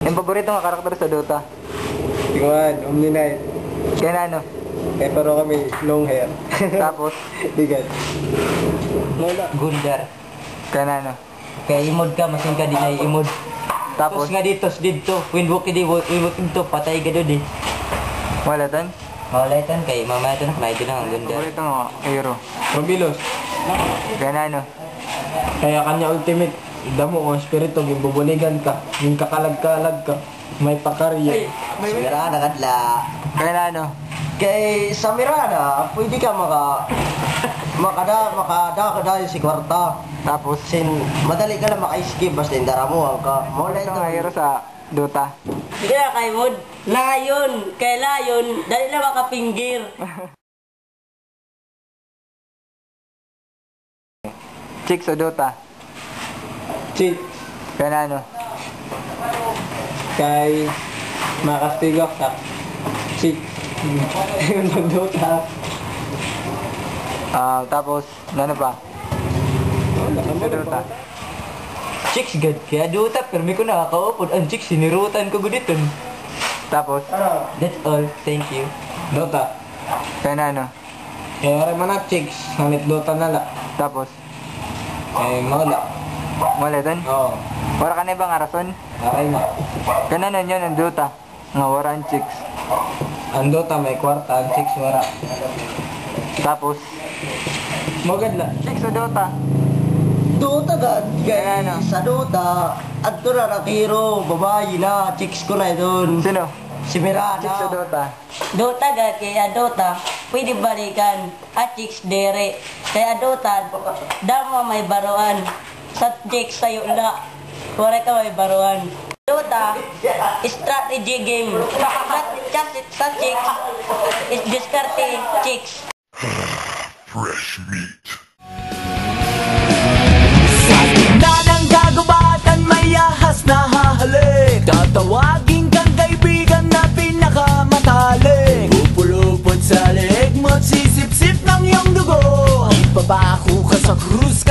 Yung paborito nga karakter sa Dota? Ikawan, Omni Knight. Kaya na ano? Eh, pero kami, long hair. Tapos? Bigat. Wala. Gundar. Kaya na ano? Kaya imod ka, masin ka din ay imod. Tapos? Tapos nga dito, windwalk dito, patay ka doon eh. Wala tan? Mawalaitan kay mamaya ito na, kaya din ang Gundar. Paborito nga, hero. Mabilos. Kaya na ano? Kaya kanya ultimate. Damo o espiritu, gibubuligan ka. Yung kakalag-kalag ka. May pakarya. Mirana kadla. Kaya na ano? Kay sa Mirana, pwede ka makadakadali si kwarta. Tapos? Madali ka lang maka-skip basta yung daramuhan ka. Paborito nga hero sa Dota? Kaya kay Mod, layon. Kay layon, dali na makapinggir. Chick sa Dota? Cheat. Kaya na ano? Kay makastigok ka. Cheat. Yung nagdota. Tapos, ano pa? Sa Dota? Chicks gad, kaya Dota, pero may ko nakakaupod. Ang chicks, sinirutan ko guditon. Tapos? That's all, thank you. Dota. Kaya na ano? Kaya rin man na chicks. Nganit Dota na la. Tapos? Eh, mawala. Wala tan? Oo. Wala ka na ibang rason? Aray na. Kaya na nun yun, ang Dota. Nga wala ang chicks. Ang Dota may kwarta, ang chicks wala. Tapos? Magad la. Chicks sa Dota? Dota gad, Kaya ano? sa Dota, adto na nakiro, babae na, chicks ko na doon. Sino? Si Mirana. Chicks sa Dota? Dota ga, kaya Dota, pwede balikan. At chicks dere. Kaya Dota, damo may baruan. Sa chicks sayo la. Wala ka may baruan. Dota, strategy game. Sa chicks, is discarte chicks. Fresh meat. Na ng gagubatan may ahas na hahalik. Tatawagin kang kaibigan na pinakamatalik. Pupulupot sa leeg mo't sisip-sip ng iyong dugo. Ipabako ka sa krus